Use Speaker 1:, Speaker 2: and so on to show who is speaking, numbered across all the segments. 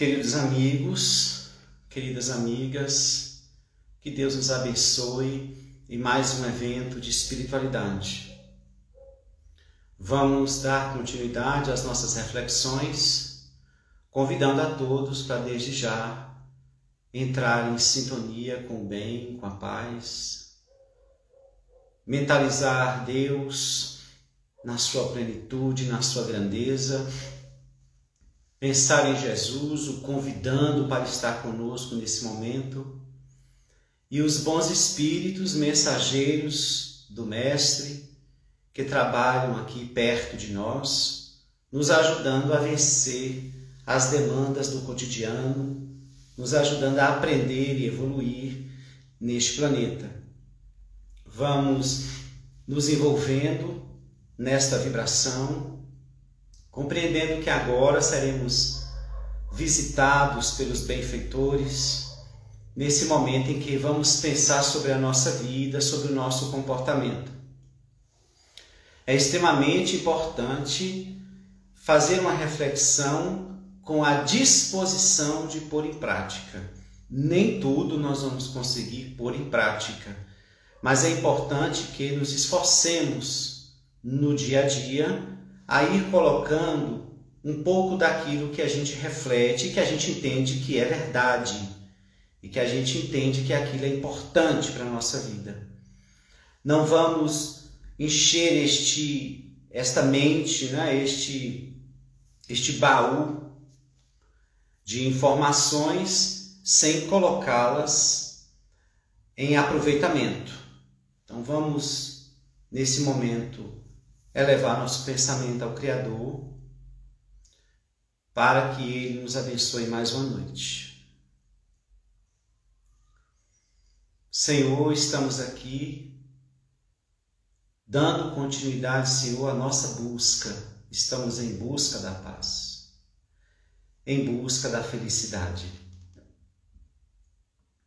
Speaker 1: Queridos amigos, queridas amigas, que Deus nos abençoe em mais um evento de espiritualidade. Vamos dar continuidade às nossas reflexões, convidando a todos para desde já entrar em sintonia com o bem, com a paz, mentalizar Deus na sua plenitude, na sua grandeza, pensar em Jesus, o convidando para estar conosco nesse momento, e os bons espíritos mensageiros do Mestre que trabalham aqui perto de nós, nos ajudando a vencer as demandas do cotidiano, nos ajudando a aprender e evoluir neste planeta. Vamos nos envolvendo nesta vibração, compreendendo que agora seremos visitados pelos benfeitores, nesse momento em que vamos pensar sobre a nossa vida, sobre o nosso comportamento. É extremamente importante fazer uma reflexão com a disposição de pôr em prática. Nem tudo nós vamos conseguir pôr em prática, mas é importante que nos esforcemos no dia a dia a ir colocando um pouco daquilo que a gente reflete, que a gente entende que é verdade e que a gente entende que aquilo é importante para a nossa vida. Não vamos encher esta mente, este baú de informações sem colocá-las em aproveitamento. Então vamos, nesse momento, elevar nosso pensamento ao Criador para que Ele nos abençoe mais uma noite. Senhor, estamos aqui dando continuidade, Senhor, à nossa busca. Estamos em busca da paz, em busca da felicidade.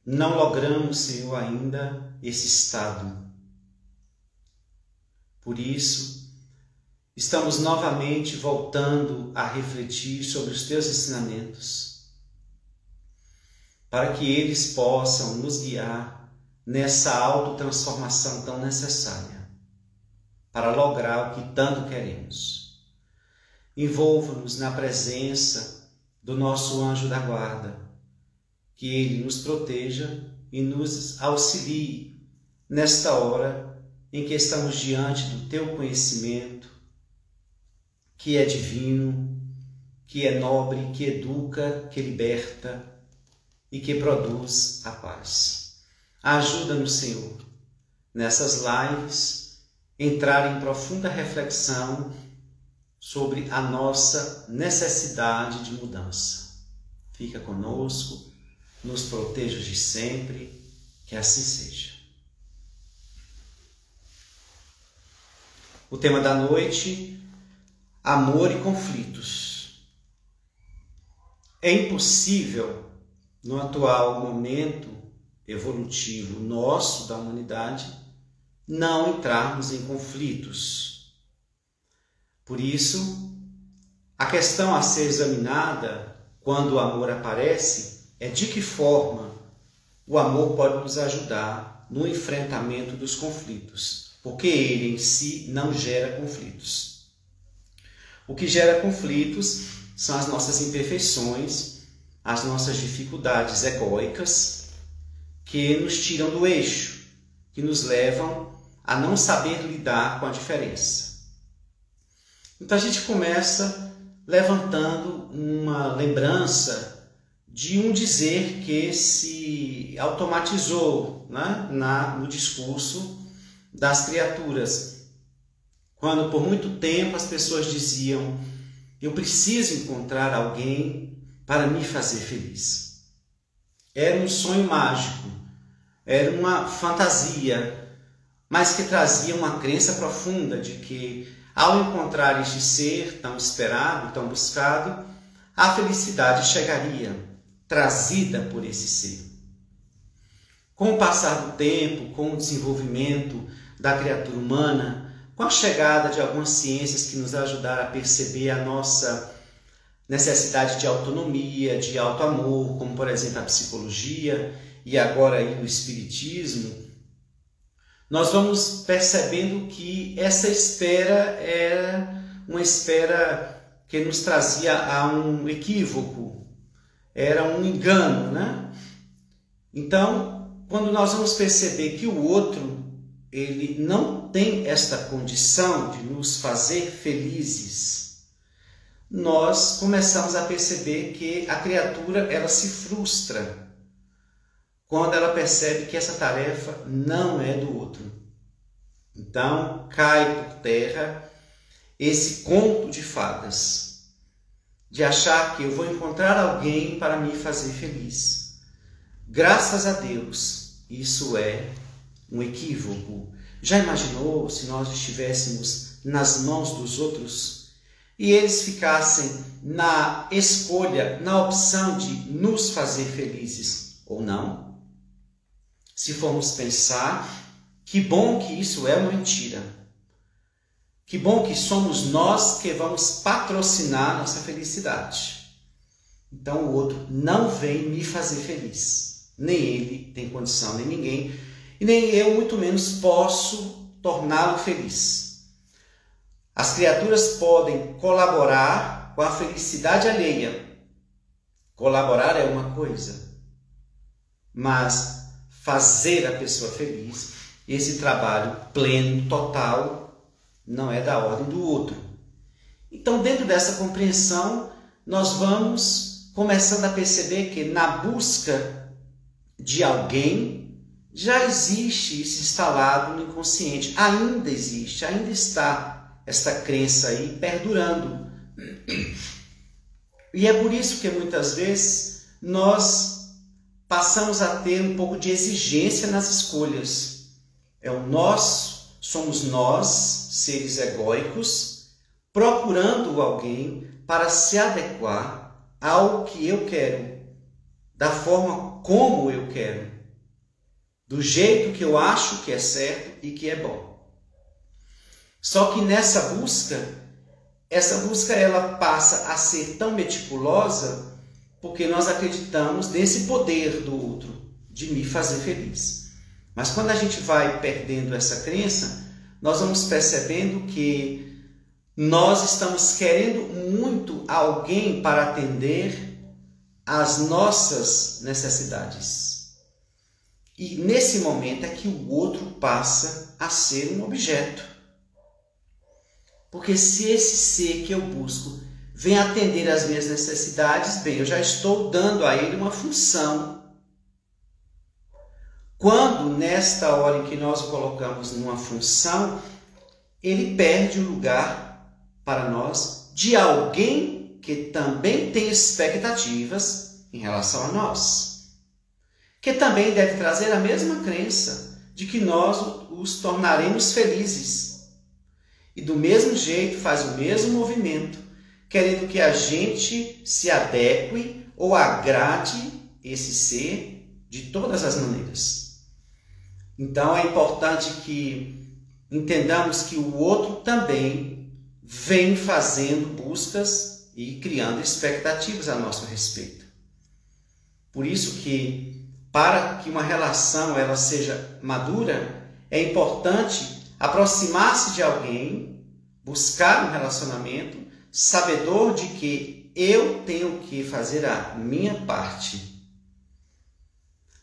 Speaker 1: Não logramos, Senhor, ainda esse estado. Por isso, estamos novamente voltando a refletir sobre os teus ensinamentos, para que eles possam nos guiar nessa autotransformação tão necessária, para lograr o que tanto queremos. Envolva-nos na presença do nosso anjo da guarda, que ele nos proteja e nos auxilie nesta hora em que estamos diante do teu conhecimento, que é divino, que é nobre, que educa, que liberta e que produz a paz. Ajuda-nos, Senhor, nessas lives, entrar em profunda reflexão sobre a nossa necessidade de mudança. Fica conosco, nos proteja de sempre, que assim seja. O tema da noite: amor e conflitos. É impossível, no atual momento evolutivo nosso, da humanidade, não entrarmos em conflitos. Por isso, a questão a ser examinada quando o amor aparece é de que forma o amor pode nos ajudar no enfrentamento dos conflitos, porque ele em si não gera conflitos. O que gera conflitos são as nossas imperfeições, as nossas dificuldades egóicas, que nos tiram do eixo, que nos levam a não saber lidar com a diferença. Então a gente começa levantando uma lembrança de um dizer que se automatizou, no discurso das criaturas. Quando por muito tempo as pessoas diziam: eu preciso encontrar alguém para me fazer feliz. Era um sonho mágico, era uma fantasia, mas que trazia uma crença profunda de que, ao encontrar este ser tão esperado, tão buscado, a felicidade chegaria, trazida por esse ser. Com o passar do tempo, com o desenvolvimento da criatura humana, com a chegada de algumas ciências que nos ajudaram a perceber a nossa necessidade de autonomia, de auto-amor, como por exemplo a psicologia e agora aí o espiritismo, nós vamos percebendo que essa espera era uma espera que nos trazia a um equívoco, era um engano, né? Então, quando nós vamos perceber que o outro, ele não tem esta condição de nos fazer felizes, nós começamos a perceber que a criatura, ela se frustra quando ela percebe que essa tarefa não é do outro. Então, cai por terra esse conto de fadas, de achar que eu vou encontrar alguém para me fazer feliz. Graças a Deus, isso é um equívoco. Já imaginou se nós estivéssemos nas mãos dos outros e eles ficassem na escolha, na opção de nos fazer felizes ou não? Se formos pensar, que bom que isso é uma mentira. Que bom que somos nós que vamos patrocinar nossa felicidade. Então o outro não vem me fazer feliz. Nem ele tem condição, nem ninguém. E nem eu, muito menos, posso torná-lo feliz. As criaturas podem colaborar com a felicidade alheia. Colaborar é uma coisa, mas fazer a pessoa feliz, esse trabalho pleno, total, não é da ordem do outro. Então, dentro dessa compreensão, nós vamos começando a perceber que na busca de alguém já existe isso instalado no inconsciente. Ainda existe, ainda está esta crença aí perdurando. E é por isso que muitas vezes nós passamos a ter um pouco de exigência nas escolhas. É o nós, somos nós, seres egóicos, procurando alguém para se adequar ao que eu quero, da forma como eu quero, do jeito que eu acho que é certo e que é bom. Só que nessa busca, essa busca ela passa a ser tão meticulosa porque nós acreditamos nesse poder do outro de me fazer feliz. Mas quando a gente vai perdendo essa crença, nós vamos percebendo que nós estamos querendo muito alguém para atender às nossas necessidades. E nesse momento é que o outro passa a ser um objeto. Porque se esse ser que eu busco vem atender às minhas necessidades, bem, eu já estou dando a ele uma função. Quando, nesta hora em que nós o colocamos numa função, ele perde o lugar para nós de alguém que também tem expectativas em relação a nós, que também deve trazer a mesma crença de que nós os tornaremos felizes. E do mesmo jeito faz o mesmo movimento, querendo que a gente se adeque ou agrade esse ser de todas as maneiras. Então é importante que entendamos que o outro também vem fazendo buscas e criando expectativas a nosso respeito. Por isso que, para que uma relação ela seja madura, é importante aproximar-se de alguém, buscar um relacionamento, sabedor de que eu tenho que fazer a minha parte,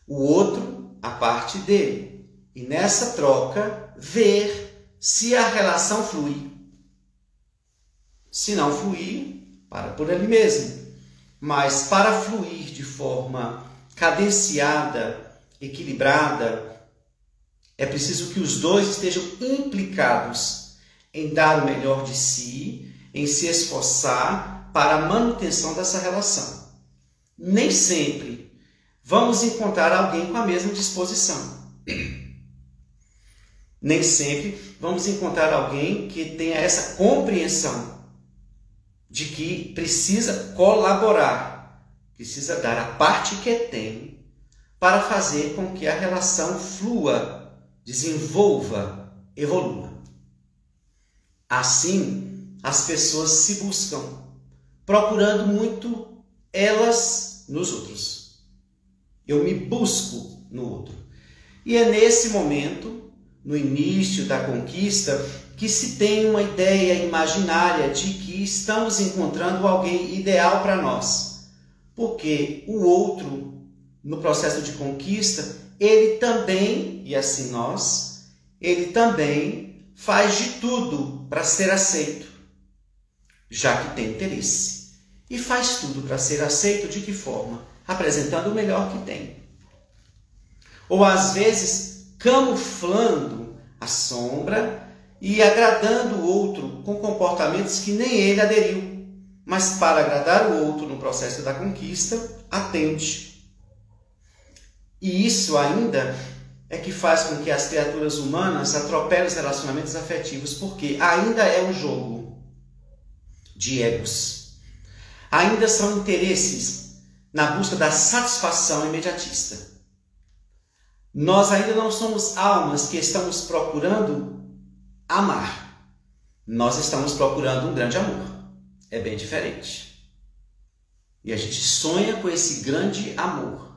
Speaker 1: o outro a parte dele. E nessa troca, ver se a relação flui. Se não fluir, para por ali mesmo. Mas para fluir de forma cadenciada, equilibrada, é preciso que os dois estejam implicados em dar o melhor de si, em se esforçar para a manutenção dessa relação. Nem sempre vamos encontrar alguém com a mesma disposição. Nem sempre vamos encontrar alguém que tenha essa compreensão de que precisa colaborar, precisa dar a parte que tem para fazer com que a relação flua, desenvolva, evolua. Assim, as pessoas se buscam procurando muito elas nos outros. Eu me busco no outro. E é nesse momento, no início da conquista, que se tem uma ideia imaginária de que estamos encontrando alguém ideal para nós. Porque o outro, no processo de conquista, ele também, e assim nós, ele também faz de tudo para ser aceito, já que tem interesse. E faz tudo para ser aceito de que forma? Apresentando o melhor que tem. Ou às vezes camuflando a sombra e agradando o outro com comportamentos que nem ele aderiu, mas para agradar o outro no processo da conquista, atende. E isso ainda é que faz com que as criaturas humanas atropelem os relacionamentos afetivos, porque ainda é um jogo de egos. Ainda são interesses na busca da satisfação imediatista. Nós ainda não somos almas que estamos procurando amar. Nós estamos procurando um grande amor. É bem diferente. E a gente sonha com esse grande amor.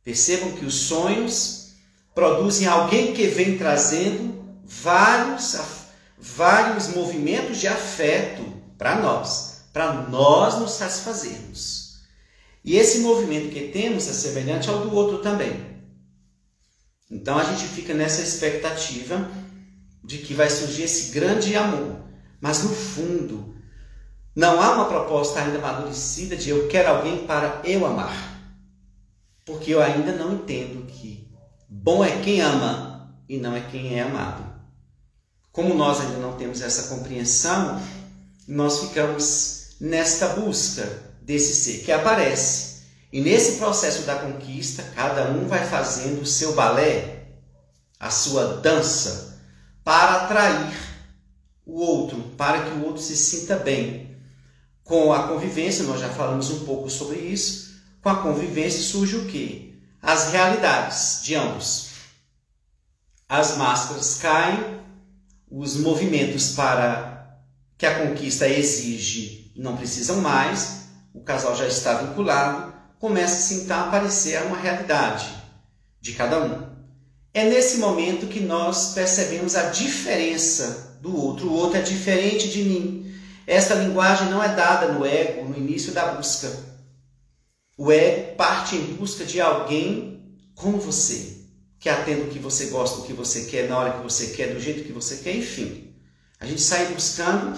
Speaker 1: Percebam que os sonhos produzem alguém que vem trazendo vários movimentos de afeto para nós nos satisfazermos. E esse movimento que temos é semelhante ao do outro também. Então a gente fica nessa expectativa de que vai surgir esse grande amor. Mas no fundo, não há uma proposta ainda amadurecida de eu quero alguém para eu amar. Porque eu ainda não entendo que bom é quem ama e não é quem é amado. Como nós ainda não temos essa compreensão, nós ficamos nesta busca desse ser que aparece. E nesse processo da conquista, cada um vai fazendo o seu balé, a sua dança, para atrair o outro, para que o outro se sinta bem. Com a convivência, nós já falamos um pouco sobre isso, com a convivência surge o quê? As realidades de ambos. As máscaras caem, os movimentos para que a conquista exige não precisam mais, o casal já está vinculado, começa então a aparecer uma realidade de cada um. É nesse momento que nós percebemos a diferença do outro. O outro é diferente de mim. Esta linguagem não é dada no ego no início da busca. O ego parte em busca de alguém como você, que atenda o que você gosta, o que você quer, na hora que você quer, do jeito que você quer, enfim. A gente sai buscando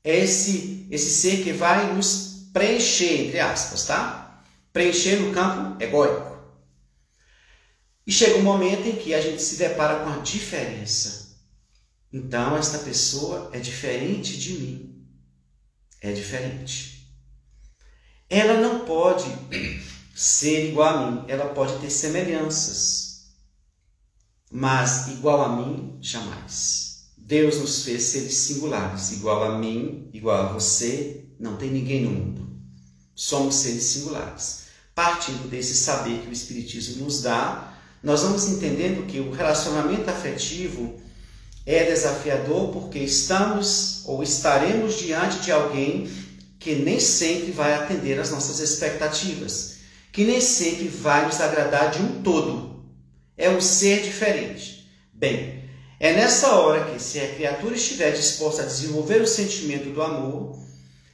Speaker 1: esse ser que vai nos preencher, entre aspas, tá? Preencher no campo egóico. E chega um momento em que a gente se depara com a diferença. Então, esta pessoa é diferente de mim. É diferente. Ela não pode ser igual a mim. Ela pode ter semelhanças. Mas igual a mim, jamais. Deus nos fez seres singulares. Igual a mim, igual a você, não tem ninguém no mundo. Somos seres singulares. Partindo desse saber que o Espiritismo nos dá, nós vamos entendendo que o relacionamento afetivo é desafiador porque estamos ou estaremos diante de alguém que nem sempre vai atender às nossas expectativas, que nem sempre vai nos agradar de um todo. É um ser diferente. Bem, é nessa hora que, se a criatura estiver disposta a desenvolver o sentimento do amor,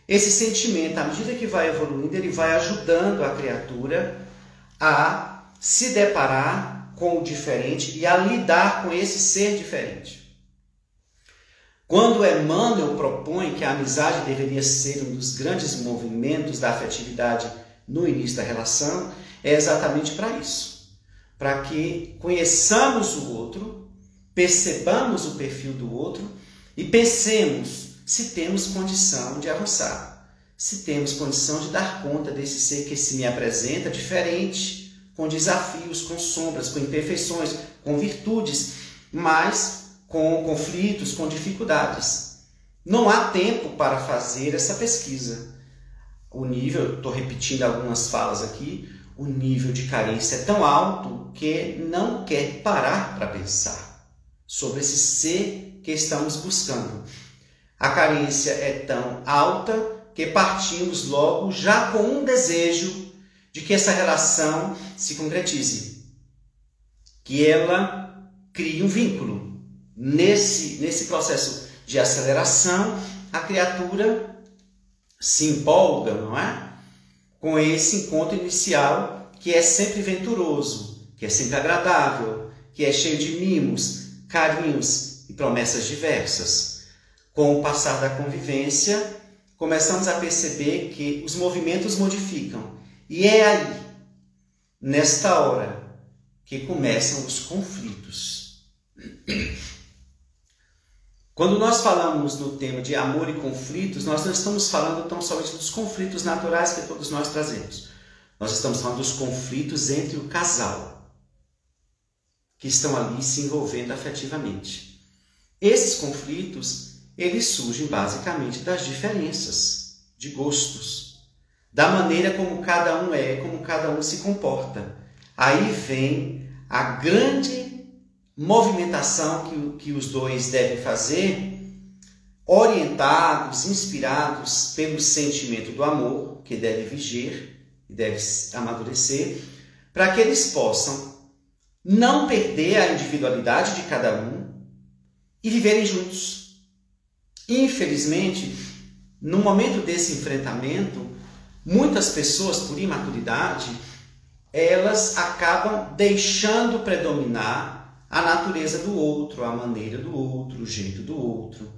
Speaker 1: esse sentimento, à medida que vai evoluindo, ele vai ajudando a criatura a se deparar com o diferente e a lidar com esse ser diferente. Quando Emmanuel propõe que a amizade deveria ser um dos grandes movimentos da afetividade no início da relação, é exatamente para isso. Para que conheçamos o outro, percebamos o perfil do outro e pensemos se temos condição de avançar, se temos condição de dar conta desse ser que se me apresenta diferente, com desafios, com sombras, com imperfeições, com virtudes, mas com conflitos, com dificuldades. Não há tempo para fazer essa pesquisa. O nível, estou repetindo algumas falas aqui, o nível de carência é tão alto que não quer parar para pensar sobre esse ser que estamos buscando. A carência é tão alta que partimos logo já com um desejo de que essa relação se concretize, que ela crie um vínculo. Nesse processo de aceleração, a criatura se empolga, não é? Com esse encontro inicial que é sempre venturoso, que é sempre agradável, que é cheio de mimos, carinhos e promessas diversas. Com o passar da convivência, começamos a perceber que os movimentos modificam. E é aí, nesta hora, que começam os conflitos. Quando nós falamos no tema de amor e conflitos, nós não estamos falando tão somente dos conflitos naturais que todos nós trazemos. Nós estamos falando dos conflitos entre o casal, que estão ali se envolvendo afetivamente. Esses conflitos, eles surgem basicamente das diferenças de gostos, da maneira como cada um é, como cada um se comporta. Aí vem a grande movimentação que os dois devem fazer, orientados, inspirados pelo sentimento do amor, que deve viger e deve amadurecer, para que eles possam não perder a individualidade de cada um e viverem juntos. Infelizmente, no momento desse enfrentamento, muitas pessoas, por imaturidade, elas acabam deixando predominar a natureza do outro, a maneira do outro, o jeito do outro,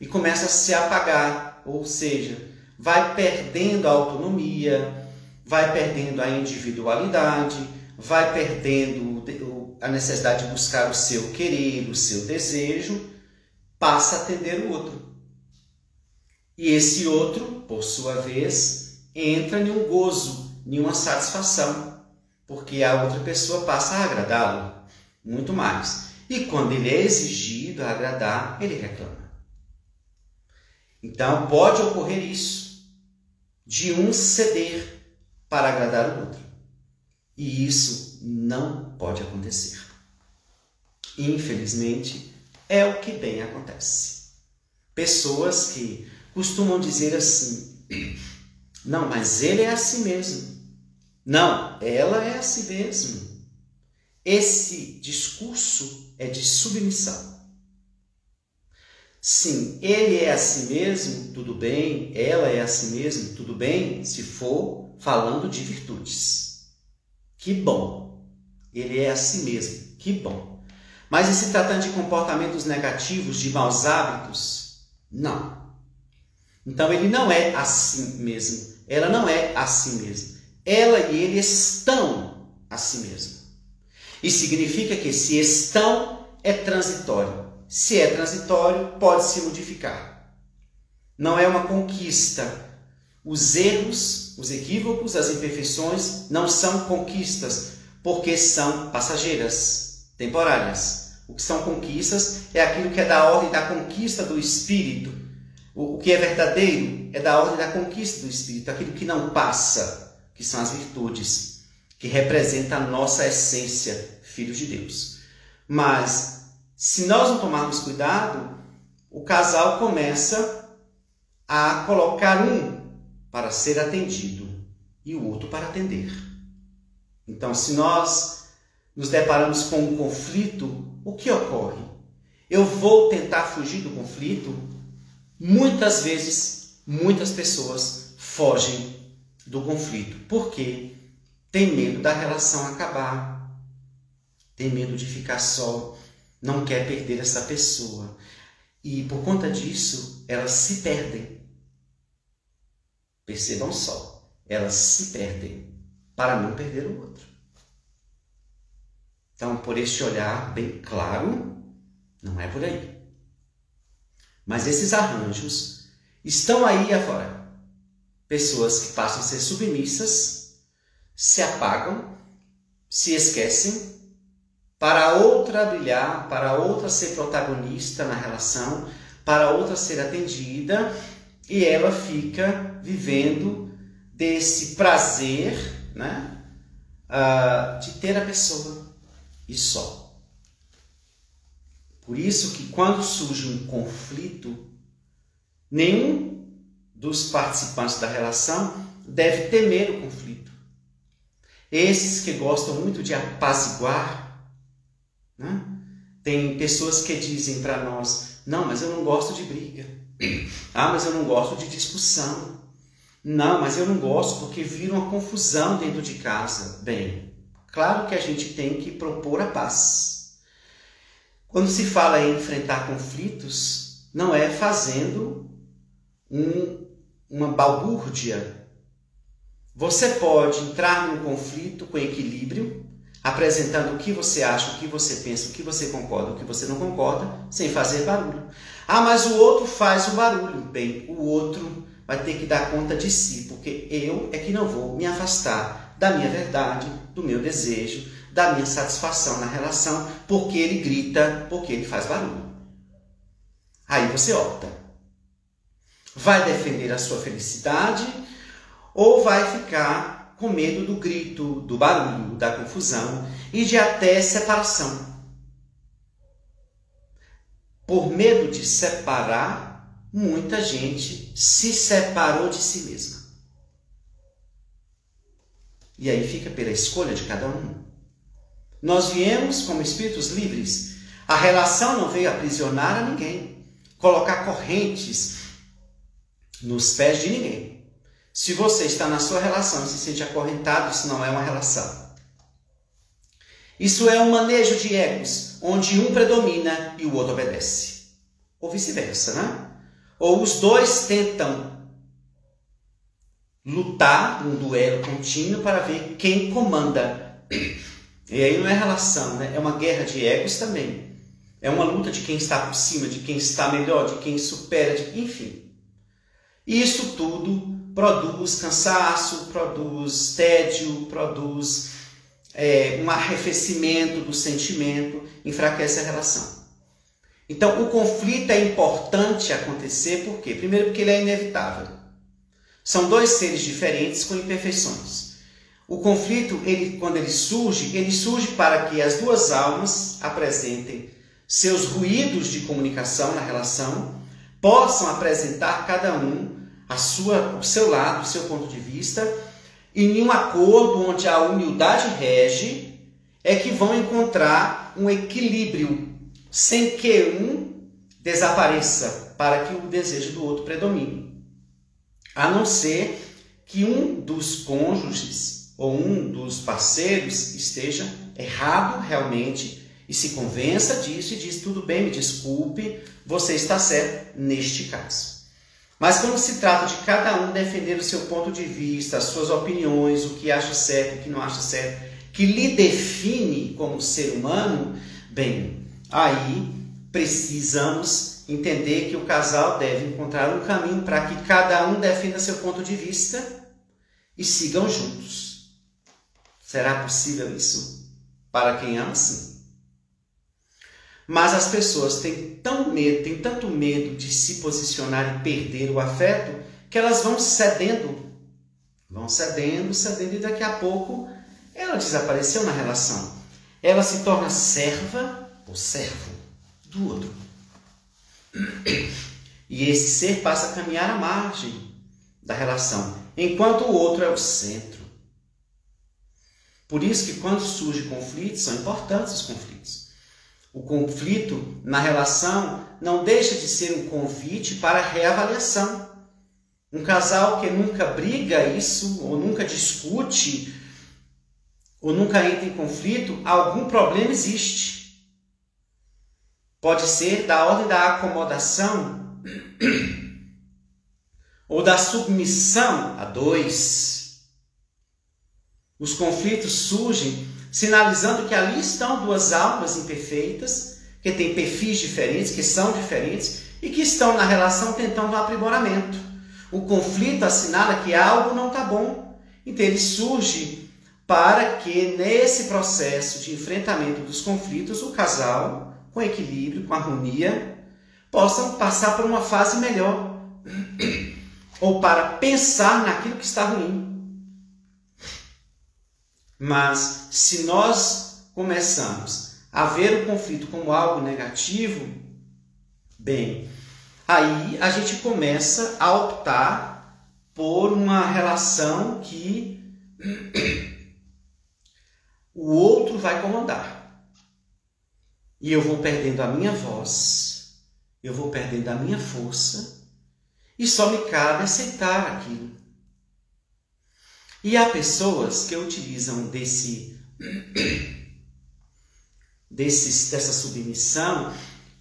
Speaker 1: e começa a se apagar, ou seja, vai perdendo a autonomia, vai perdendo a individualidade, vai perdendo a necessidade de buscar o seu querer, o seu desejo, passa a atender o outro. E esse outro, por sua vez, entra em um gozo, em uma satisfação, porque a outra pessoa passa a agradá-lo muito mais. E quando ele é exigido a agradar, ele reclama. Então pode ocorrer isso, de um ceder para agradar o outro. E isso não pode acontecer. Infelizmente, é o que bem acontece. Pessoas que costumam dizer assim: não, mas ele é assim mesmo. Não, ela é assim mesmo. Esse discurso é de submissão. Sim, ele é assim mesmo, tudo bem. Ela é assim mesmo, tudo bem, se for falando de virtudes. Que bom. Ele é assim mesmo, que bom. Mas e se tratando de comportamentos negativos, de maus hábitos? Não. Então ele não é assim mesmo. Ela não é assim mesmo. Ela e ele estão assim mesmo. E significa que se estão, é transitório. Se é transitório, pode se modificar. Não é uma conquista. Os erros, os equívocos, as imperfeições não são conquistas, porque são passageiras, temporárias. O que são conquistas é aquilo que é da ordem da conquista do espírito. O que é verdadeiro é da ordem da conquista do espírito, aquilo que não passa, que são as virtudes, que representa a nossa essência, filhos de Deus. Mas, se nós não tomarmos cuidado, o casal começa a colocar um para ser atendido e o outro para atender. Então, se nós nos deparamos com um conflito, o que ocorre? Eu vou tentar fugir do conflito? Muitas vezes, muitas pessoas fogem do conflito. Por quê? Tem medo da relação acabar, tem medo de ficar só, não quer perder essa pessoa. E por conta disso, elas se perdem. Percebam só, elas se perdem para não perder o outro. Então, por este olhar bem claro, não é por aí. Mas esses arranjos estão aí afora. Pessoas que passam a ser submissas, se apagam, se esquecem, para a outra brilhar, para a outra ser protagonista na relação, para a outra ser atendida, e ela fica vivendo desse prazer, né, de ter a pessoa e só. Por isso que quando surge um conflito, Nenhum dos participantes da relação deve temer o conflito. Esses que gostam muito de apaziguar, né? Tem pessoas que dizem para nós: não, mas eu não gosto de briga. Ah, mas eu não gosto de discussão. Não, mas eu não gosto porque vira uma confusão dentro de casa. Bem, claro que a gente tem que propor a paz. Quando se fala em enfrentar conflitos, não é fazendo uma balbúrdia. Você pode entrar num conflito com equilíbrio, apresentando o que você acha, o que você pensa, o que você concorda, o que você não concorda, sem fazer barulho. Ah, mas o outro faz o barulho. Bem, o outro vai ter que dar conta de si, porque eu é que não vou me afastar da minha verdade, do meu desejo, da minha satisfação na relação, porque ele grita, porque ele faz barulho. Aí você opta. Vai defender a sua felicidade ou vai ficar com medo do grito, do barulho, da confusão e de até separação? Por medo de separar, muita gente se separou de si mesma. E aí fica pela escolha de cada um. Nós viemos como espíritos livres. A relação não veio aprisionar a ninguém, colocar correntes nos pés de ninguém. Se você está na sua relação e se sente acorrentado, isso não é uma relação. Isso é um manejo de egos, onde um predomina e o outro obedece. Ou vice-versa, né? Ou os dois tentam lutar um duelo contínuo para ver quem comanda. E aí não é relação, né? É uma guerra de egos também. É uma luta de quem está por cima, de quem está melhor, de quem supera, enfim. Isso tudo produz cansaço, produz tédio, produz um arrefecimento do sentimento, enfraquece a relação. Então, o conflito é importante acontecer, por quê? Primeiro, porque ele é inevitável. São dois seres diferentes com imperfeições. O conflito, quando ele surge para que as duas almas apresentem seus ruídos de comunicação na relação, possam apresentar cada um o seu lado, o seu ponto de vista, e em um acordo onde a humildade rege, é que vão encontrar um equilíbrio, sem que um desapareça, para que o desejo do outro predomine. A não ser que um dos cônjuges ou um dos parceiros esteja errado realmente e se convença disso e diz: tudo bem, me desculpe, você está certo neste caso. Mas quando se trata de cada um defender o seu ponto de vista, as suas opiniões, o que acha certo, o que não acha certo, que lhe define como ser humano, bem, aí precisamos entender que o casal deve encontrar um caminho para que cada um defenda seu ponto de vista e sigam juntos. Será possível isso para quem ama? Sim. Mas as pessoas têm tanto medo de se posicionar e perder o afeto, que elas vão cedendo, e daqui a pouco ela desapareceu na relação. Ela se torna serva ou servo do outro. E esse ser passa a caminhar à margem da relação, enquanto o outro é o centro. Por isso que quando surge conflitos, são importantes os conflitos. O conflito na relação não deixa de ser um convite para reavaliação. Um casal que nunca briga isso, ou nunca discute, ou nunca entra em conflito, algum problema existe. Pode ser da ordem da acomodação ou da submissão a dois. Os conflitos surgem sinalizando que ali estão duas almas imperfeitas, que têm perfis diferentes, que são diferentes e que estão na relação tentando um aprimoramento. O conflito assinala que algo não está bom. Então ele surge para que nesse processo de enfrentamento dos conflitos, o casal, com equilíbrio, com harmonia, possam passar por uma fase melhor. Ou para pensar naquilo que está ruim. Mas se nós começamos a ver o conflito como algo negativo, bem, Aí a gente começa a optar por uma relação que o outro vai comandar. E eu vou perdendo a minha voz, eu vou perdendo a minha força, e só me cabe aceitar aquilo. E há pessoas que utilizam dessa submissão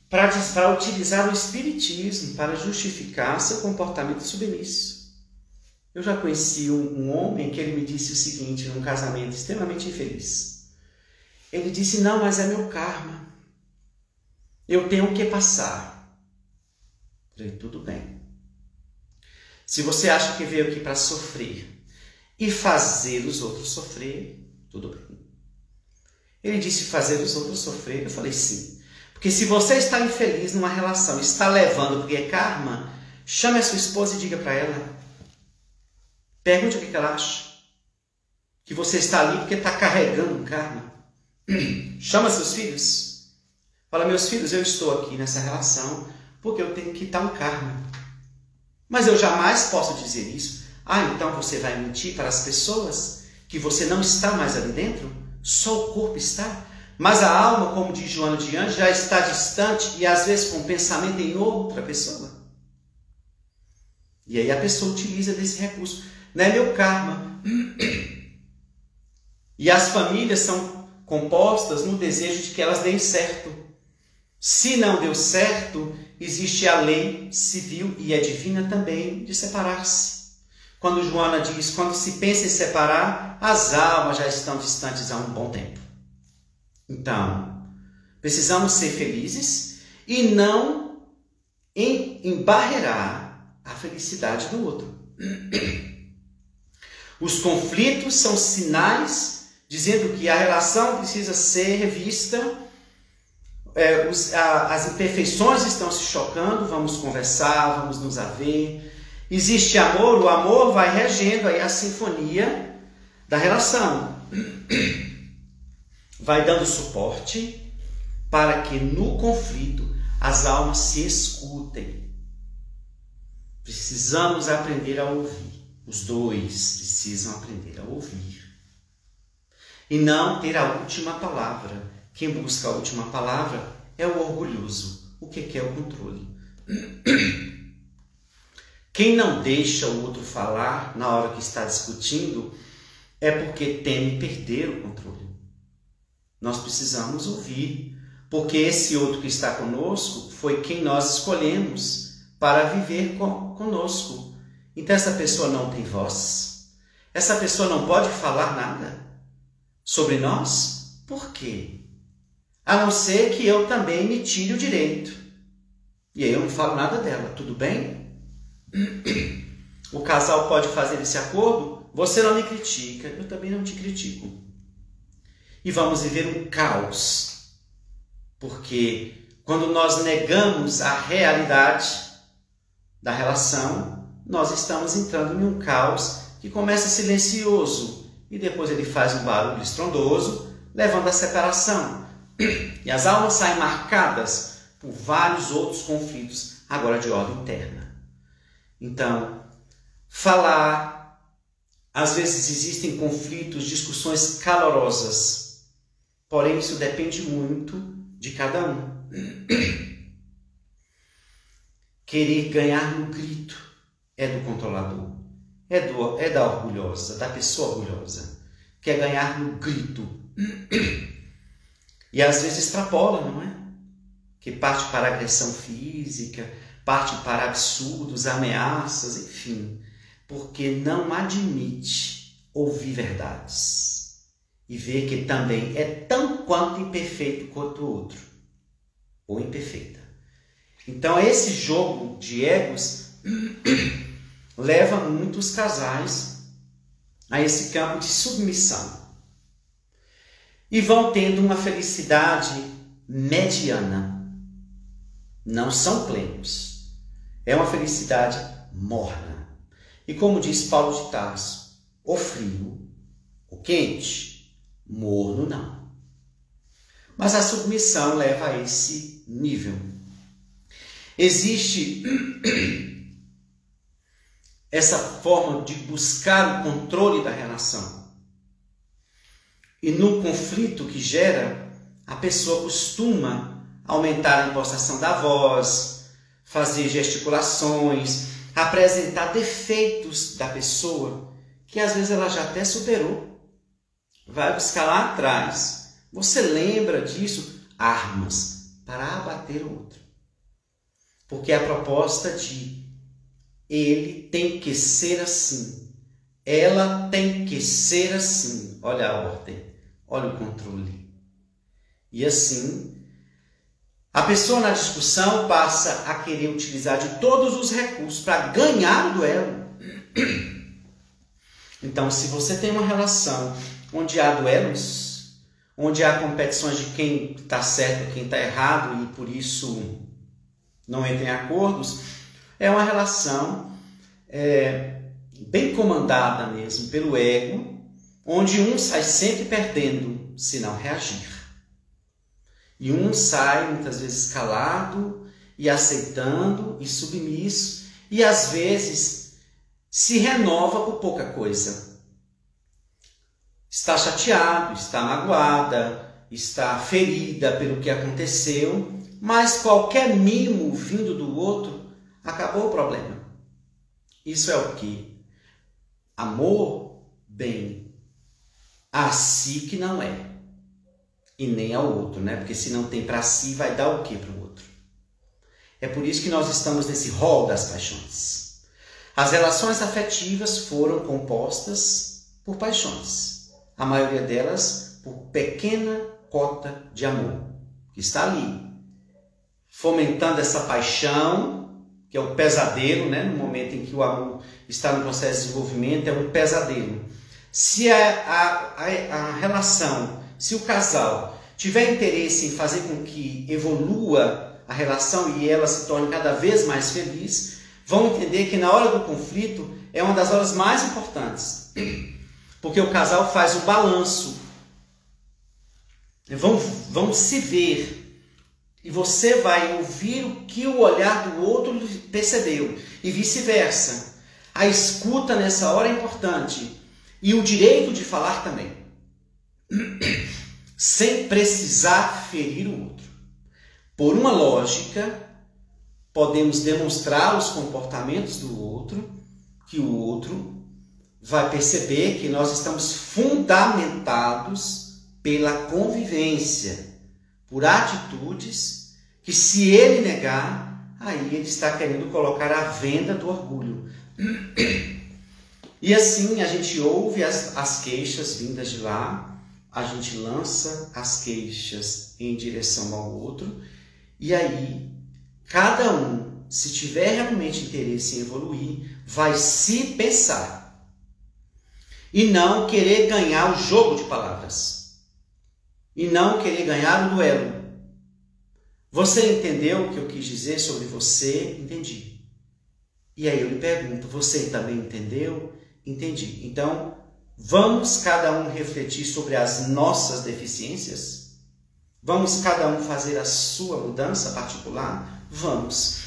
Speaker 1: para utilizar o espiritismo para justificar seu comportamento submisso. Eu já conheci um homem que ele me disse o seguinte, num casamento extremamente infeliz. Ele disse, não, mas é meu karma. Eu tenho que passar. Eu falei, tudo bem. Se você acha que veio aqui para sofrer e fazer os outros sofrer, tudo bem. Ele disse fazer os outros sofrer. Eu falei, sim. Porque se você está infeliz numa relação, está levando porque é karma, chame a sua esposa e diga para ela. Pergunte o que ela acha. Que você está ali porque está carregando um karma. Chama seus filhos. Fala, meus filhos, eu estou aqui nessa relação porque eu tenho que quitar um karma. Mas eu jamais posso dizer isso. Ah, então você vai mentir para as pessoas que você não está mais ali dentro? Só o corpo está? Mas a alma, como diz Joana de Anjos, já está distante e às vezes com pensamento em outra pessoa. E aí a pessoa utiliza desse recurso. Não é meu karma. E as famílias são compostas no desejo de que elas deem certo. Se não deu certo, existe a lei civil e a divina também de separar-se. Quando Joana diz, quando se pensa em separar, as almas já estão distantes há um bom tempo. Então, precisamos ser felizes e não embarrear a felicidade do outro. Os conflitos são sinais dizendo que a relação precisa ser revista, as imperfeições estão se chocando, vamos conversar, vamos nos haver. Existe amor, o amor vai regendo aí a sinfonia da relação. Vai dando suporte para que no conflito as almas se escutem. Precisamos aprender a ouvir. Os dois precisam aprender a ouvir. E não ter a última palavra. Quem busca a última palavra é o orgulhoso. O que é o controle? Quem não deixa o outro falar na hora que está discutindo é porque teme perder o controle. Nós precisamos ouvir, porque esse outro que está conosco foi quem nós escolhemos para viver conosco. Então essa pessoa não tem voz. Essa pessoa não pode falar nada sobre nós. Por quê? A não ser que eu também me tire o direito. E aí eu não falo nada dela. Tudo bem? O casal pode fazer esse acordo? Você não me critica, eu também não te critico. E vamos viver um caos. Porque quando nós negamos a realidade da relação, nós estamos entrando em um caos que começa silencioso e depois ele faz um barulho estrondoso, levando à separação. E as almas saem marcadas por vários outros conflitos, agora de ordem interna. Então, falar, às vezes existem conflitos, discussões calorosas, porém isso depende muito de cada um. Querer ganhar no grito é do controlador, é da orgulhosa, da pessoa orgulhosa. Quer ganhar no grito. E às vezes extrapola, não é? Que parte para agressão física, parte para absurdos, ameaças, enfim. Porque não admite ouvir verdades. E ver que também é tão quanto imperfeito quanto o outro. Ou imperfeita. Então esse jogo de egos leva muitos casais a esse campo de submissão. E vão tendo uma felicidade mediana. Não são plenos. É uma felicidade morna. E como diz Paulo de Tarso, o frio, o quente, morno não. Mas a submissão leva a esse nível. Existe essa forma de buscar o controle da relação. E no conflito que gera, a pessoa costuma aumentar a impostação da voz, fazer gesticulações, apresentar defeitos da pessoa, que às vezes ela já até superou. Vai buscar lá atrás. Você lembra disso? Armas para abater o outro. Porque a proposta de ele tem que ser assim, ela tem que ser assim. Olha a ordem, olha o controle. E assim, a pessoa na discussão passa a querer utilizar de todos os recursos para ganhar o duelo. Então, se você tem uma relação onde há duelos, onde há competições de quem está certo e quem está errado, e por isso não entra em acordos, é uma relação bem comandada mesmo pelo ego, onde um sai sempre perdendo se não reagir. E um sai muitas vezes calado e aceitando e submisso, e às vezes se renova por pouca coisa. Está chateado, está magoada, está ferida pelo que aconteceu, mas qualquer mimo vindo do outro, acabou o problema. Isso é o quê? Amor, bem, a si que não é. E nem ao outro, né? Porque se não tem para si, vai dar o quê para o outro? É por isso que nós estamos nesse rol das paixões. As relações afetivas foram compostas por paixões. A maioria delas por pequena cota de amor, que está ali, fomentando essa paixão, que é um pesadelo, né? No momento em que o amor está no processo de desenvolvimento, é um pesadelo. Se a relação, se o casal tiver interesse em fazer com que evolua a relação e ela se torne cada vez mais feliz, vão entender que na hora do conflito é uma das horas mais importantes. Porque o casal faz o balanço. Vão se ver. E você vai ouvir o que o olhar do outro percebeu. E vice-versa. A escuta nessa hora é importante. E o direito de falar também. Sem precisar ferir o outro. Por uma lógica, podemos demonstrar os comportamentos do outro, que o outro vai perceber que nós estamos fundamentados pela convivência, por atitudes que, se ele negar, aí ele está querendo colocar a venda do orgulho. E assim a gente ouve as queixas vindas de lá, a gente lança as queixas em direção ao outro, e aí cada um, se tiver realmente interesse em evoluir, vai se pensar. E não querer ganhar o jogo de palavras. E não querer ganhar o duelo. Você entendeu o que eu quis dizer sobre você? Entendi. E aí eu lhe pergunto, você também entendeu? Entendi. Então, vamos cada um refletir sobre as nossas deficiências? Vamos cada um fazer a sua mudança particular? Vamos.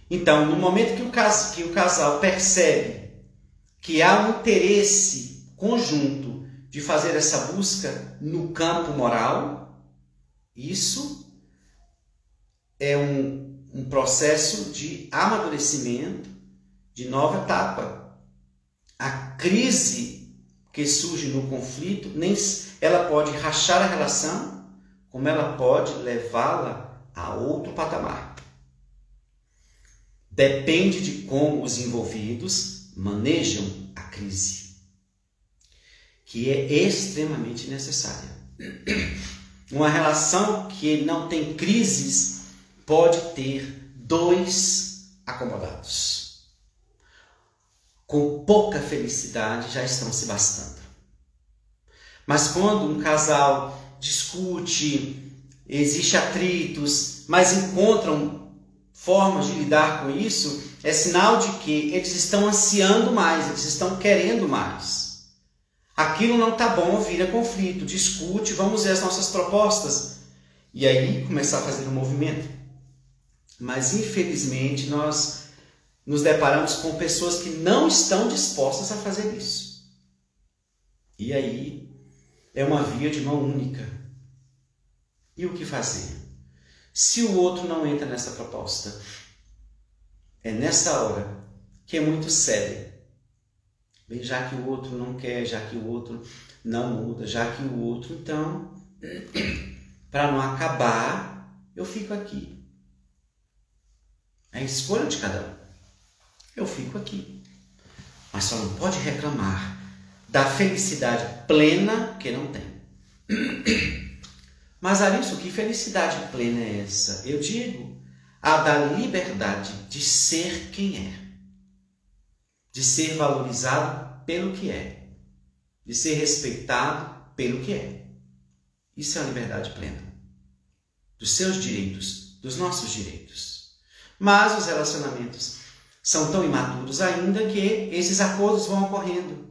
Speaker 1: Então, no momento que o casal percebe que há um interesse conjunto de fazer essa busca no campo moral, isso é um processo de amadurecimento, de nova etapa. A crise que surge no conflito, ela pode rachar a relação, como ela pode levá-la a outro patamar. Depende de como os envolvidos manejam a crise, que é extremamente necessária. Uma relação que não tem crises pode ter 2 acomodados. Com pouca felicidade já estão se bastando. Mas quando um casal discute, existe atritos, mas encontram formas de lidar com isso, é sinal de que eles estão ansiando mais, eles estão querendo mais. Aquilo não está bom, vira conflito, discute, vamos ver as nossas propostas. E aí começar a fazer um movimento. Mas infelizmente nós nos deparamos com pessoas que não estão dispostas a fazer isso. E aí é uma via de mão única. E o que fazer? Se o outro não entra nessa proposta, é nessa hora que muitos cedem. Bem, já que o outro não quer, já que o outro não muda, já que o outro, então, para não acabar, eu fico aqui. É a escolha de cada um. Eu fico aqui. Mas só não pode reclamar da felicidade plena que não tem. Mas, Arilson, que felicidade plena é essa? Eu digo, a da liberdade de ser quem é. De ser valorizado pelo que é. De ser respeitado pelo que é. Isso é a liberdade plena. Dos seus direitos, dos nossos direitos. Mas os relacionamentos são tão imaturos ainda que esses acordos vão ocorrendo.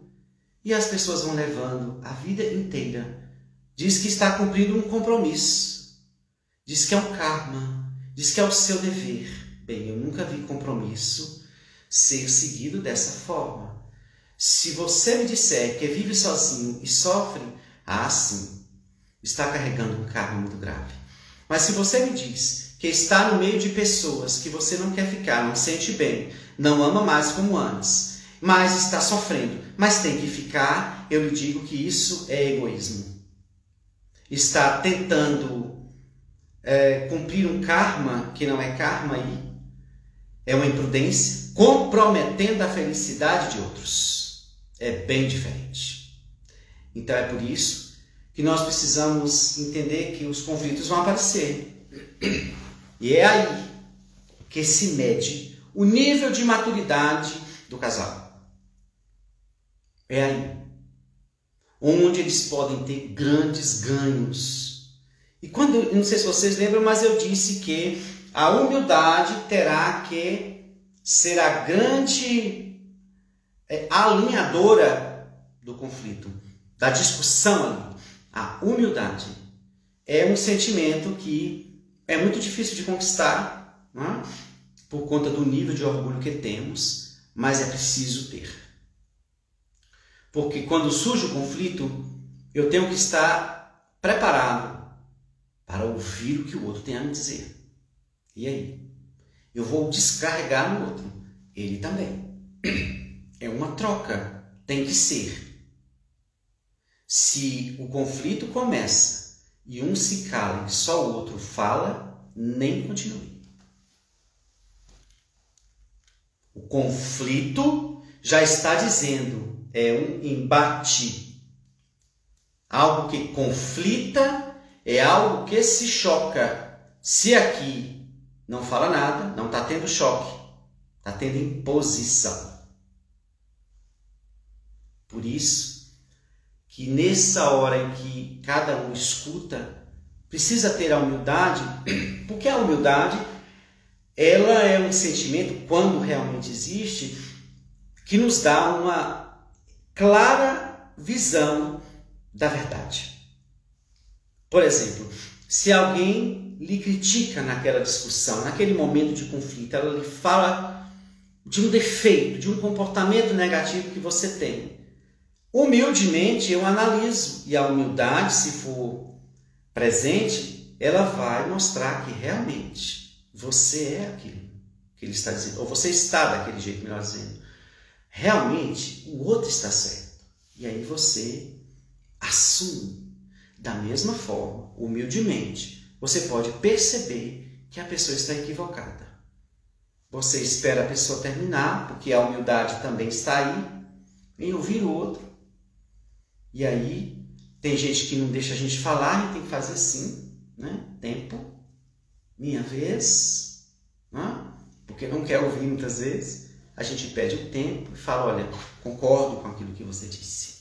Speaker 1: E as pessoas vão levando a vida inteira. Diz que está cumprindo um compromisso. Diz que é um karma. Diz que é o seu dever. Bem, eu nunca vi compromisso ser seguido dessa forma. Se você me disser que vive sozinho e sofre, sim, está carregando um karma muito grave. Mas se você me diz que está no meio de pessoas que você não quer ficar, não sente bem, não ama mais como antes, mas está sofrendo, mas tem que ficar, eu lhe digo que isso é egoísmo. Está tentando cumprir um karma que não é karma aí, é uma imprudência, comprometendo a felicidade de outros. É bem diferente. Então é por isso que nós precisamos entender que os conflitos vão aparecer. E é aí que se mede o nível de maturidade do casal. É aí onde eles podem ter grandes ganhos. E quando, não sei se vocês lembram, mas eu disse que a humildade terá que ser a grande alinhadora do conflito, da discussão ali. A humildade é um sentimento que é muito difícil de conquistar, né? Por conta do nível de orgulho que temos, mas é preciso ter. Porque quando surge o conflito, eu tenho que estar preparado para ouvir o que o outro tem a me dizer. E aí? Eu vou descarregar no outro. Ele também. É uma troca. Tem que ser. Se o conflito começa e um se cala e só o outro fala, nem continue. O conflito já está dizendo, é um embate. Algo que conflita é algo que se choca. Se aqui não fala nada, não está tendo choque, está tendo imposição. Por isso que nessa hora em que cada um escuta, precisa ter a humildade, porque a humildade, ela é um sentimento, quando realmente existe, que nos dá uma clara visão da verdade. Por exemplo, se alguém lhe critica naquela discussão, naquele momento de conflito, ela lhe fala de um defeito, de um comportamento negativo que você tem. Humildemente eu analiso, e a humildade, se for presente, ela vai mostrar que realmente você é aquilo que ele está dizendo, ou você está daquele jeito, melhor dizendo. Realmente o outro está certo. E aí você assume da mesma forma, humildemente. Você pode perceber que a pessoa está equivocada. Você espera a pessoa terminar, porque a humildade também está aí, em ouvir o outro. E aí, tem gente que não deixa a gente falar, a gente tem que fazer assim, né? Tempo, minha vez, né? Porque não quer ouvir muitas vezes. A gente pede o tempo e fala, olha, concordo com aquilo que você disse.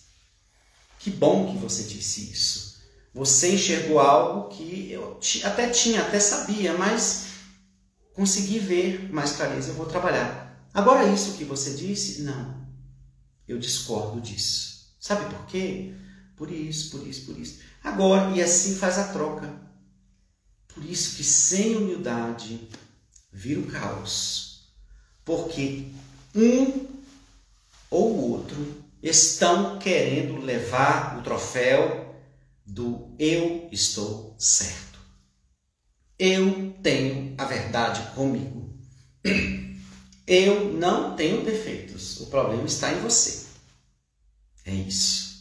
Speaker 1: Que bom que você disse isso. Você enxergou algo que eu até sabia, mas consegui ver mais clareza, eu vou trabalhar. Agora, isso que você disse, não, eu discordo disso. Sabe por quê? Por isso. Agora, e assim faz a troca. Por isso que sem humildade vira o caos. Porque um ou o outro estão querendo levar o troféu do eu estou certo. Eu tenho a verdade comigo. Eu não tenho defeitos. O problema está em você. É isso.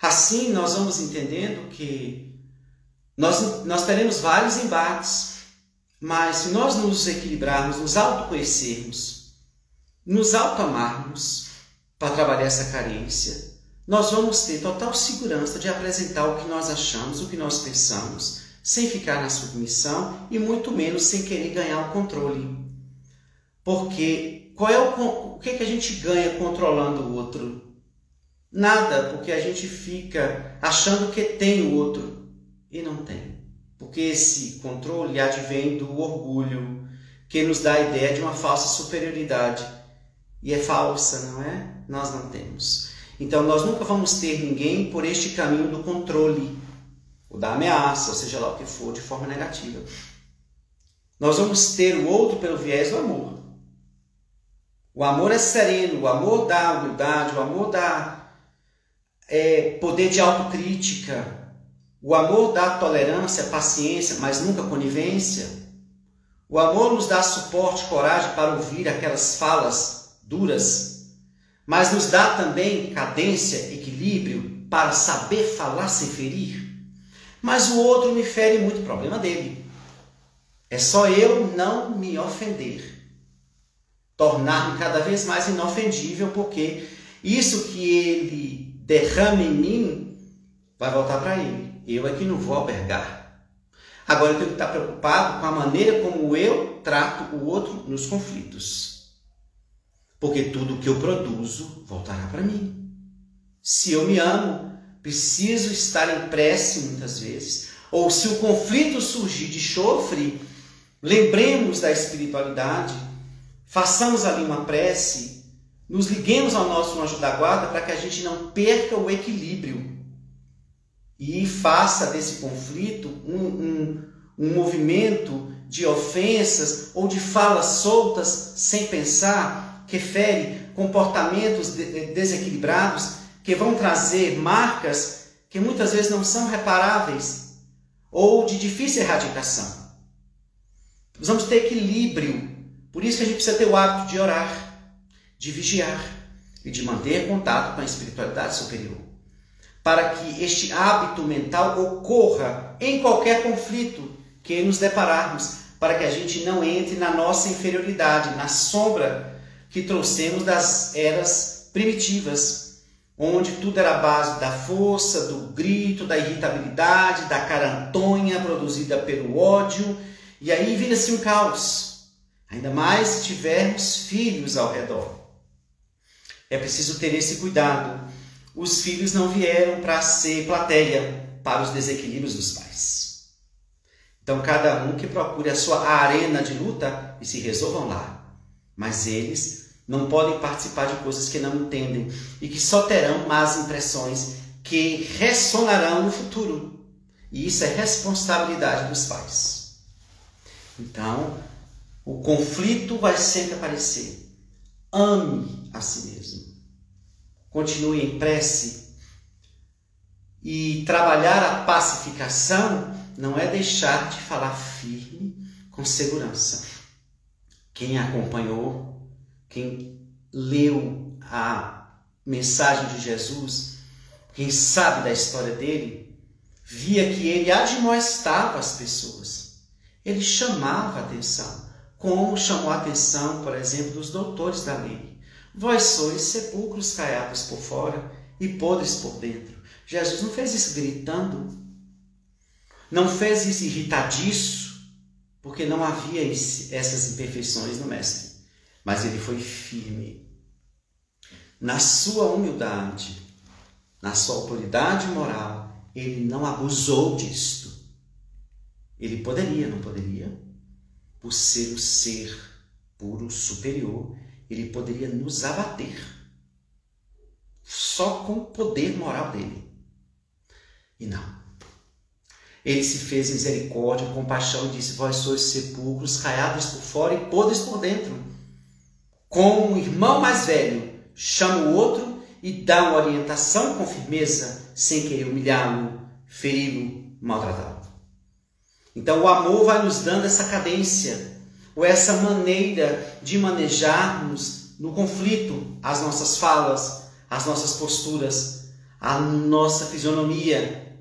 Speaker 1: Assim, nós vamos entendendo que nós teremos vários embates, mas se nós nos equilibrarmos, nos autoconhecermos, nos autoamarmos para trabalhar essa carência, nós vamos ter total segurança de apresentar o que nós achamos, o que nós pensamos, sem ficar na submissão e muito menos sem querer ganhar o controle. Porque o que a gente ganha controlando o outro? Nada, porque a gente fica achando que tem o outro e não tem. Porque esse controle advém do orgulho, que nos dá a ideia de uma falsa superioridade. E é falsa, não é? Nós não temos. Então nós nunca vamos ter ninguém por este caminho do controle, ou da ameaça, ou seja lá o que for, de forma negativa. Nós vamos ter o outro pelo viés do amor. O amor é sereno, o amor dá humildade, o amor dá poder de autocrítica, o amor dá tolerância, paciência, mas nunca conivência. O amor nos dá suporte, coragem para ouvir aquelas falas duras, mas nos dá também cadência, equilíbrio para saber falar sem ferir. Mas o outro me fere muito, problema dele. É só eu não me ofender. Tornar-me cada vez mais inofendível, porque isso que ele derrama em mim vai voltar para ele. Eu é que não vou albergar. Agora eu tenho que estar preocupado com a maneira como eu trato o outro nos conflitos. Porque tudo que eu produzo voltará para mim. Se eu me amo, preciso estar em prece muitas vezes. Ou se o conflito surgir de chofre, lembremos da espiritualidade, façamos ali uma prece, nos liguemos ao nosso anjo da guarda para que a gente não perca o equilíbrio e faça desse conflito um movimento de ofensas ou de falas soltas sem pensar, que fere comportamentos desequilibrados, que vão trazer marcas que muitas vezes não são reparáveis ou de difícil erradicação. Precisamos ter equilíbrio. Por isso que a gente precisa ter o hábito de orar, de vigiar e de manter contato com a espiritualidade superior. Para que este hábito mental ocorra em qualquer conflito que nos depararmos, para que a gente não entre na nossa inferioridade, na sombra que trouxemos das eras primitivas, onde tudo era a base da força, do grito, da irritabilidade, da carantonha produzida pelo ódio, e aí vira-se um caos. Ainda mais se tivermos filhos ao redor. É preciso ter esse cuidado. Os filhos não vieram para ser plateia para os desequilíbrios dos pais. Então, cada um que procure a sua arena de luta e se resolvam lá. Mas eles não podem participar de coisas que não entendem e que só terão más impressões que ressonarão no futuro. E isso é responsabilidade dos pais. Então, o conflito vai sempre aparecer. Ame a si mesmo. Continue em prece. E trabalhar a pacificação não é deixar de falar firme, com segurança. Quem acompanhou, quem leu a mensagem de Jesus, quem sabe da história dele, via que ele admoestava as pessoas. Ele chamava a atenção. Como chamou a atenção, por exemplo, dos doutores da lei. Vós sois sepulcros caiados por fora e podres por dentro. Jesus não fez isso gritando, não fez isso irritadiço, porque não havia essas imperfeições no Mestre. Mas ele foi firme. Na sua humildade, na sua autoridade moral, ele não abusou disto. Ele poderia, não poderia? Por ser o ser puro, superior, ele poderia nos abater só com o poder moral dele. E não. Ele se fez misericórdia, compaixão e disse: vós sois sepulcros, caiados por fora e podres por dentro. Como um irmão mais velho, chama o outro e dá uma orientação com firmeza, sem querer humilhá-lo, feri-lo, maltratá-lo. Então o amor vai nos dando essa cadência, ou essa maneira de manejarmos no conflito as nossas falas, as nossas posturas, a nossa fisionomia.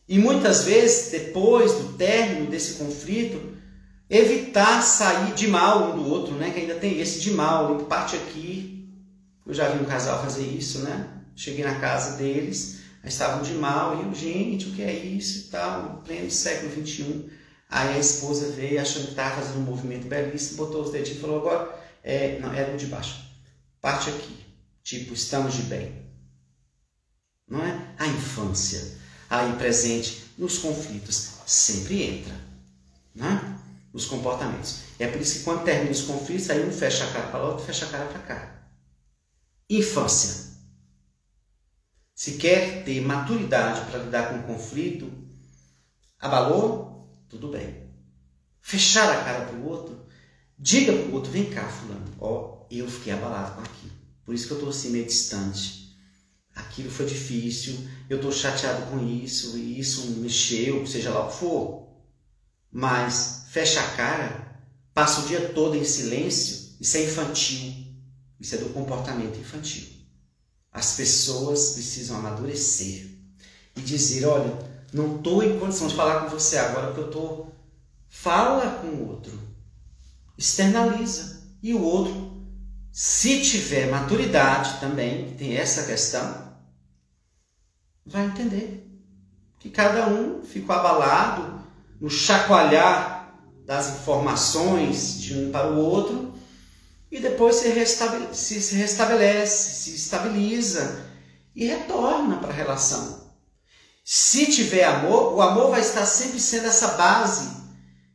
Speaker 1: E muitas vezes, depois do término desse conflito, evitar sair de mal um do outro, né? Que ainda tem esse de mal, ele parte aqui. Eu já vi um casal fazer isso, né? Cheguei na casa deles, eles estavam de mal, e eu, gente, o que é isso e tal, no pleno século XXI. Aí a esposa veio achando que estava fazendo um movimento belíssimo, botou os dedinhos e falou: agora, não, era o de baixo, parte aqui, tipo, estamos de bem. Não é? A infância, aí presente nos conflitos, sempre entra, né? Nos comportamentos. É por isso que quando termina os conflitos, aí um fecha a cara para o outro, fecha a cara para cá. Infância. Se quer ter maturidade para lidar com o conflito, abalou? Tudo bem. Fechar a cara para o outro, diga para o outro: vem cá, fulano, ó, eu fiquei abalado com aquilo. Por isso que eu estou assim meio distante. Aquilo foi difícil, eu estou chateado com isso, e isso mexeu, seja lá o que for. Mas fecha a cara, passa o dia todo em silêncio, isso é infantil. Isso é do comportamento infantil. As pessoas precisam amadurecer e dizer: olha, não estou em condição de falar com você agora porque eu estou... Fala com o outro, externaliza. E o outro, se tiver maturidade também, tem essa questão, vai entender que cada um ficou abalado no chacoalhar das informações de um para o outro, e depois se restabelece, se estabiliza e retorna para a relação. Se tiver amor, o amor vai estar sempre sendo essa base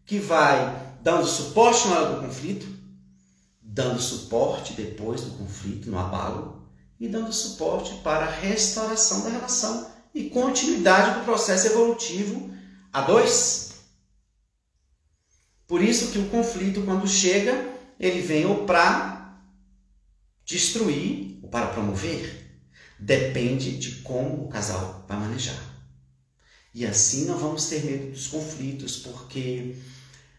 Speaker 1: que vai dando suporte na hora do conflito, dando suporte depois do conflito, no abalo, e dando suporte para a restauração da relação e continuidade do processo evolutivo a dois. Por isso que o conflito, quando chega, ele vem ou para destruir ou para promover. Depende de como o casal vai manejar. E assim não vamos ter medo dos conflitos, porque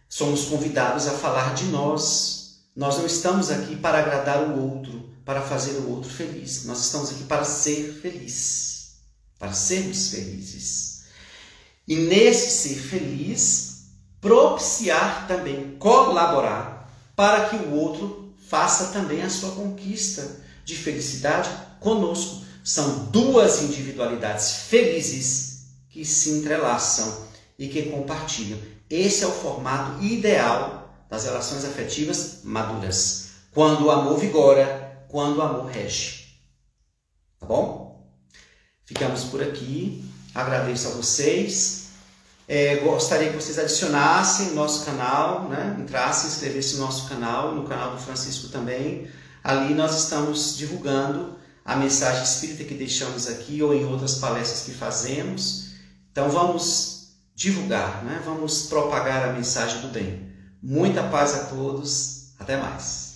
Speaker 1: somos convidados a falar de nós. Nós não estamos aqui para agradar o outro, para fazer o outro feliz. Nós estamos aqui para ser feliz, para sermos felizes. E nesse ser feliz, propiciar também, colaborar para que o outro faça também a sua conquista de felicidade conosco. São duas individualidades felizes que se entrelaçam e que compartilham. Esse é o formato ideal das relações afetivas maduras. Quando o amor vigora, quando o amor rege. Tá bom? Ficamos por aqui. Agradeço a vocês. Gostaria que vocês adicionassem o nosso canal, né? Entrassem, inscrevessem no nosso canal, no canal do Francisco também. Ali nós estamos divulgando a mensagem espírita que deixamos aqui ou em outras palestras que fazemos. Então vamos divulgar, né? Vamos propagar a mensagem do bem. Muita paz a todos. Até mais.